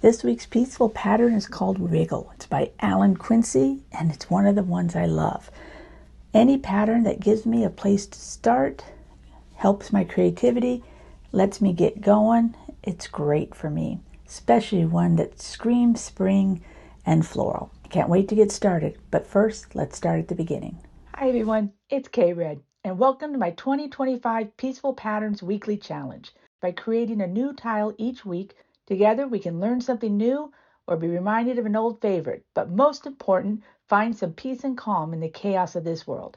This week's peaceful pattern is called Riggle. It's by Alan Quincy, and it's one of the ones I love. Any pattern that gives me a place to start, helps my creativity, lets me get going, it's great for me, especially one that screams spring and floral. Can't wait to get started, but first, let's start at the beginning. Hi everyone, it's K-Red, and welcome to my 2025 Peaceful Patterns Weekly Challenge. By creating a new tile each week, together we can learn something new or be reminded of an old favorite, but most important, find some peace and calm in the chaos of this world.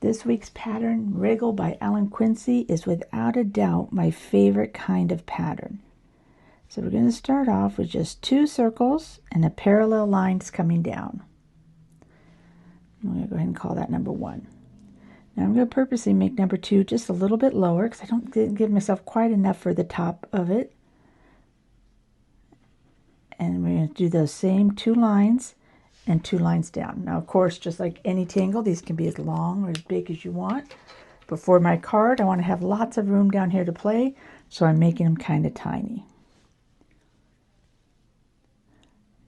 This week's pattern, Riggle by Alan Quincy, is without a doubt my favorite kind of pattern. So we're going to start off with just 2 circles and a parallel lines coming down. I'm going to go ahead and call that number 1. Now I'm going to purposely make number 2 just a little bit lower because I don't give myself quite enough for the top of it. And we're going to do those same 2 lines and 2 lines down. Now, of course, just like any tangle, these can be as long or as big as you want. But for my card, I want to have lots of room down here to play, so I'm making them kind of tiny.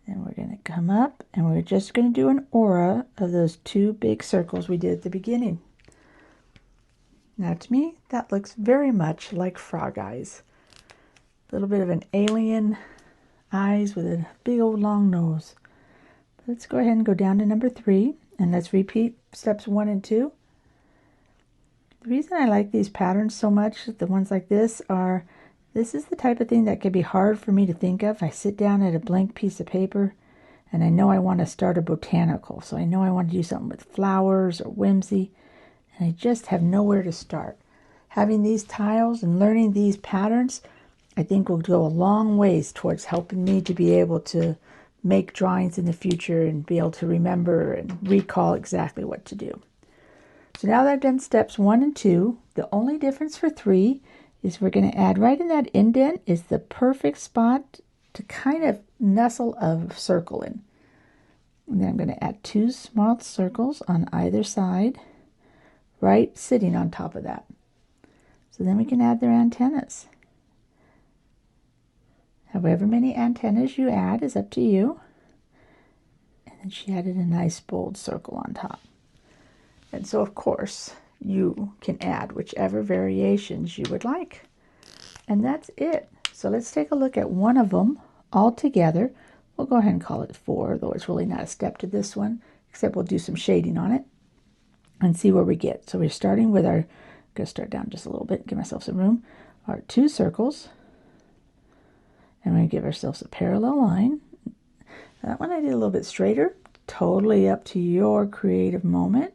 And we're going to come up, and we're just going to do an aura of those 2 big circles we did at the beginning. Now, to me, that looks very much like frog eyes. A little bit of an alien eyes with a big old long nose. But let's go ahead and go down to number 3, and let's repeat steps 1 and 2. The reason I like these patterns so much, the ones like this, are this is the type of thing that can be hard for me to think of. I sit down at a blank piece of paper, and I know I want to start a botanical. So I know I want to do something with flowers or whimsy, and I just have nowhere to start. Having these tiles and learning these patterns, I think will go a long ways towards helping me to be able to make drawings in the future and be able to remember and recall exactly what to do. So now that I've done steps 1 and 2, the only difference for 3 is we're going to add right in that indent is the perfect spot to kind of nestle a circle in. And then I'm going to add 2 small circles on either side, right sitting on top of that. So then we can add their antennas. However many antennas you add is up to you. And then she added a nice bold circle on top. And so, of course, you can add whichever variations you would like. And that's it. So let's take a look at one of them all together. We'll go ahead and call it 4, though it's really not a step to this one, except we'll do some shading on it and see where we get. So we're starting with our, I'm going to start down just a little bit, give myself some room, our 2 circles. And we're going to give ourselves a parallel line. That one I did a little bit straighter, totally up to your creative moment.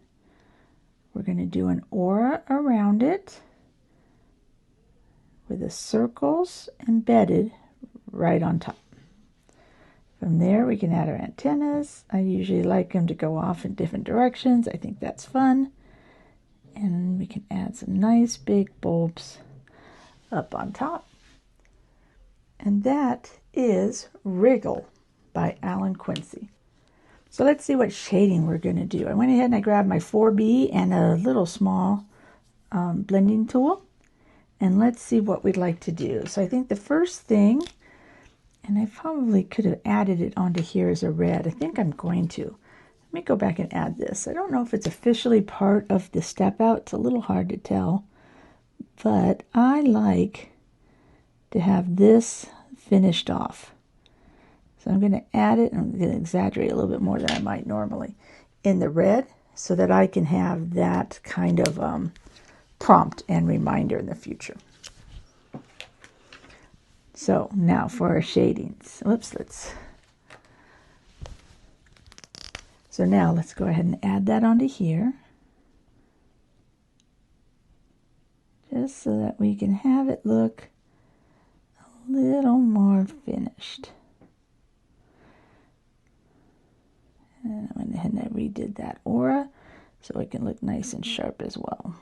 We're going to do an aura around it with the circles embedded right on top. From there, we can add our antennas. I usually like them to go off in different directions. I think that's fun. And we can add some nice big bulbs up on top. And that is Riggle by Alan Quincy. So let's see what shading we're going to do. I went ahead and I grabbed my 4B and a little small blending tool. And let's see what we'd like to do. So I think the first thing, and I probably could have added it onto here as a red. I think I'm going to. Let me go back and add this. I don't know if it's officially part of the step out. It's a little hard to tell. But I like to have this finished off. So I'm going to add it, I'm going to exaggerate a little bit more than I might normally, in the red so that I can have that kind of prompt and reminder in the future. So now for our shadings. So now let's go ahead and add that onto here. Just so that we can have it look a little more finished. And I went ahead and I redid that aura so it can look nice and sharp as well.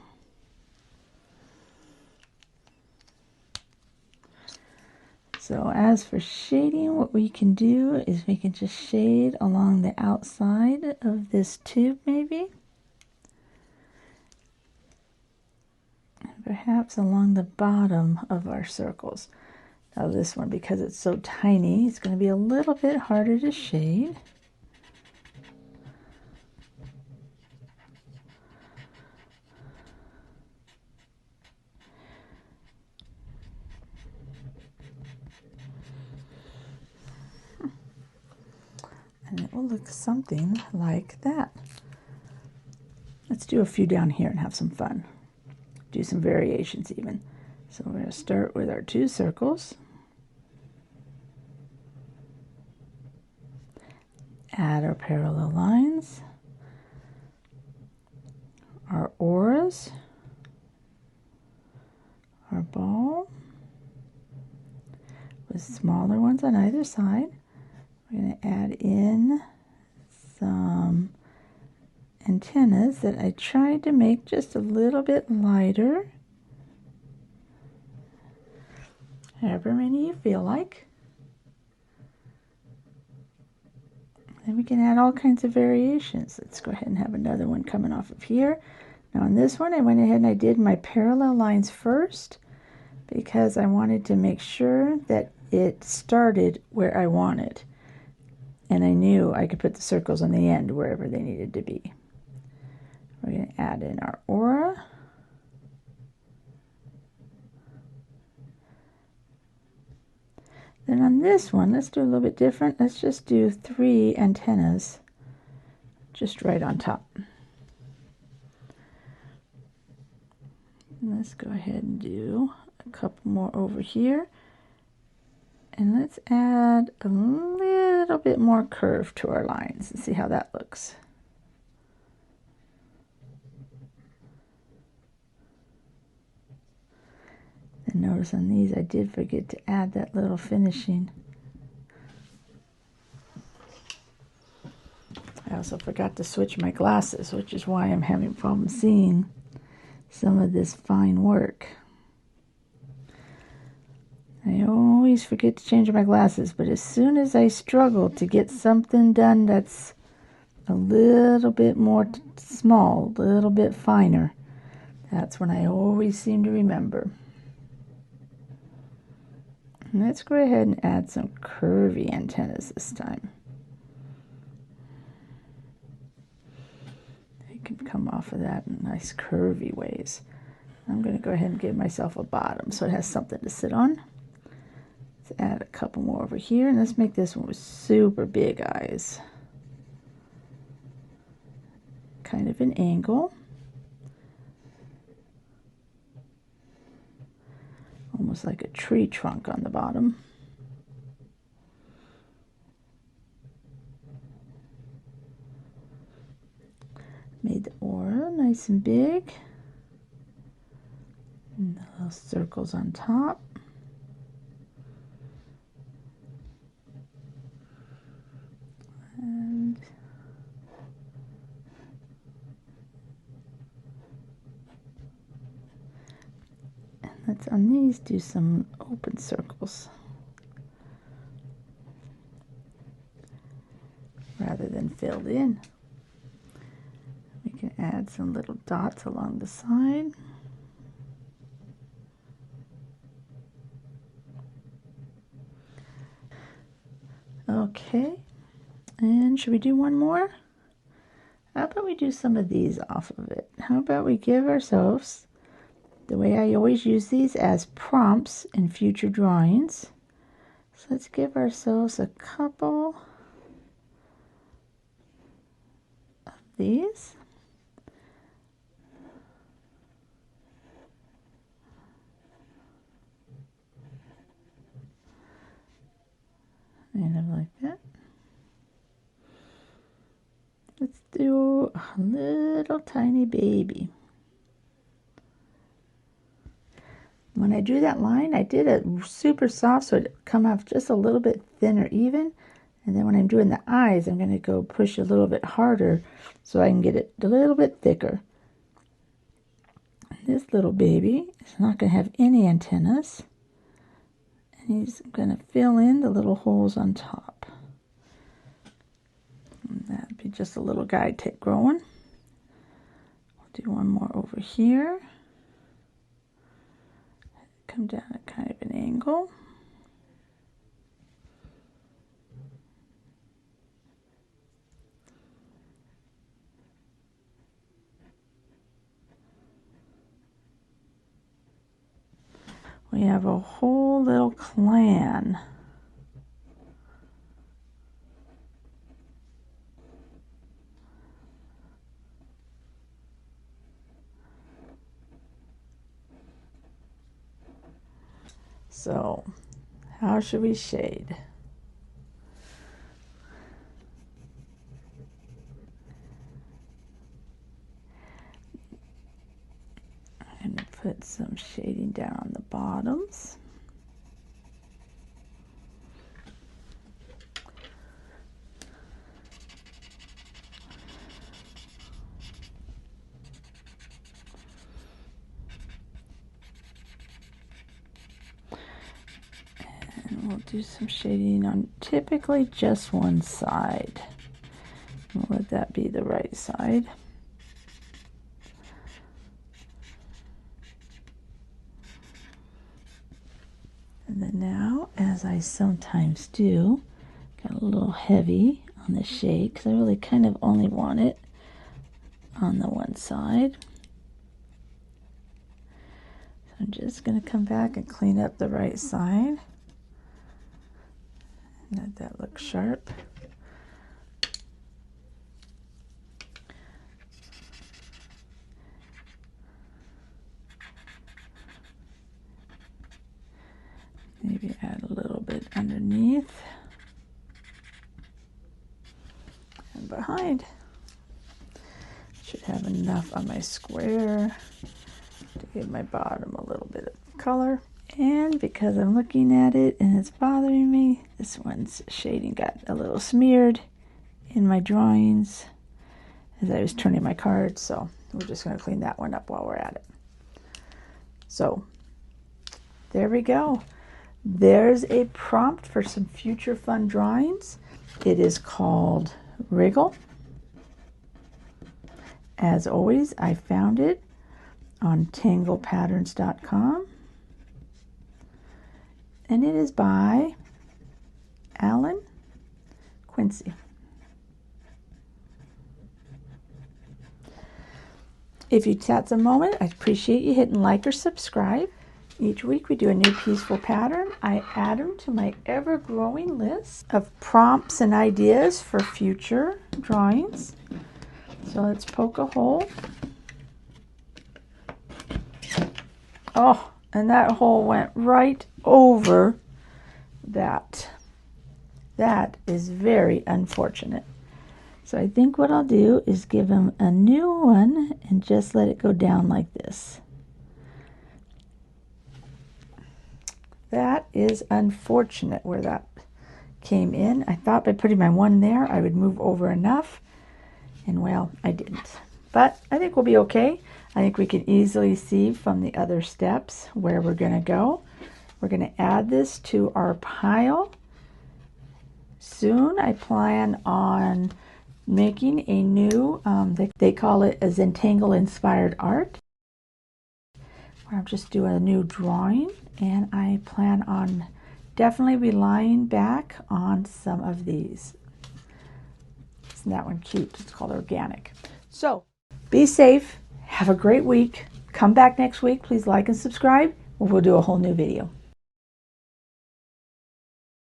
So as for shading, what we can do is we can just shade along the outside of this tube maybe. And perhaps along the bottom of our circles. Now this one, because it's so tiny, it's going to be a little bit harder to shade. And it will look something like that. Let's do a few down here and have some fun. Do some variations even. So we're going to start with our 2 circles. Add our parallel lines. Our auras. Our ball. With smaller ones on either side. We're going to add in some antennas that I tried to make just a little bit lighter. However many you feel like. Then we can add all kinds of variations. Let's go ahead and have another one coming off of here. Now on this one I went ahead and I did my parallel lines first because I wanted to make sure that it started where I wanted. And I knew I could put the circles on the end wherever they needed to be. We're going to add in our aura. Then on this one, let's do a little bit different. Let's just do 3 antennas just right on top. And let's go ahead and do a couple more over here. And let's add a little bit more curve to our lines and see how that looks. And notice on these I did forget to add that little finishing. I also forgot to switch my glasses, which is why I'm having problems seeing some of this fine work. I always forget to change my glasses, but as soon as I struggle to get something done that's a little bit more small, a little bit finer, that's when I always seem to remember. And let's go ahead and add some curvy antennas this time. They can come off of that in nice curvy ways. I'm going to go ahead and give myself a bottom so it has something to sit on. Let's add a couple more over here, and let's make this one with super big eyes. Kind of an angle. Almost like a tree trunk on the bottom. Made the aura nice and big. And the little circles on top. And let's on these do some open circles rather than filled in. We can add some little dots along the side. Okay, and should we do one more? How about we do some of these off of it? How about we give ourselves, the way I always use these as prompts in future drawings. So let's give ourselves a couple of these. Kind of like that. Let's do a little tiny baby. When I drew that line, I did it super soft so it come off just a little bit thinner even. And then when I'm doing the eyes, I'm going to go push a little bit harder so I can get it a little bit thicker. This little baby is not going to have any antennas. And he's going to fill in the little holes on top. And that'd be just a little guy growing. We'll do one more over here. Come down at kind of an angle. we have a whole little clan. So, how should we shade? I'm going to put some shading down on the bottoms. We'll do some shading on typically just one side. We'll let that be the right side. And then now, as I sometimes do, got a little heavy on the shade because I really kind of only want it on the one side. So I'm just going to come back and clean up the right side. Let that look sharp. Maybe add a little bit underneath and behind. Should have enough on my square to give my bottom a little bit of color. And because I'm looking at it and it's bothering me, this one's shading got a little smeared in my drawings as I was turning my cards. So we're just going to clean that one up while we're at it. So there we go. There's a prompt for some future fun drawings. It is called Riggle. As always, I found it on tanglepatterns.com. And it is by Alan Quincy. If you take a moment, I appreciate you hitting like or subscribe. Each week we do a new peaceful pattern. I add them to my ever-growing list of prompts and ideas for future drawings. So let's poke a hole. Oh, and that hole went right over that. That is very unfortunate. So I think what I'll do is give him a new one and just let it go down like this. That is unfortunate where that came in. I thought by putting my one there I would move over enough, and well, I didn't. But I think we'll be okay. I think we can easily see from the other steps where we're going to go. We're going to add this to our pile. Soon I plan on making a new, they call it a Zentangle inspired art, where I'm just doing a new drawing, and I plan on definitely relying back on some of these. Isn't that one cute? It's called Organic. So be safe. Have a great week. Come back next week. Please like and subscribe, or we'll do a whole new video.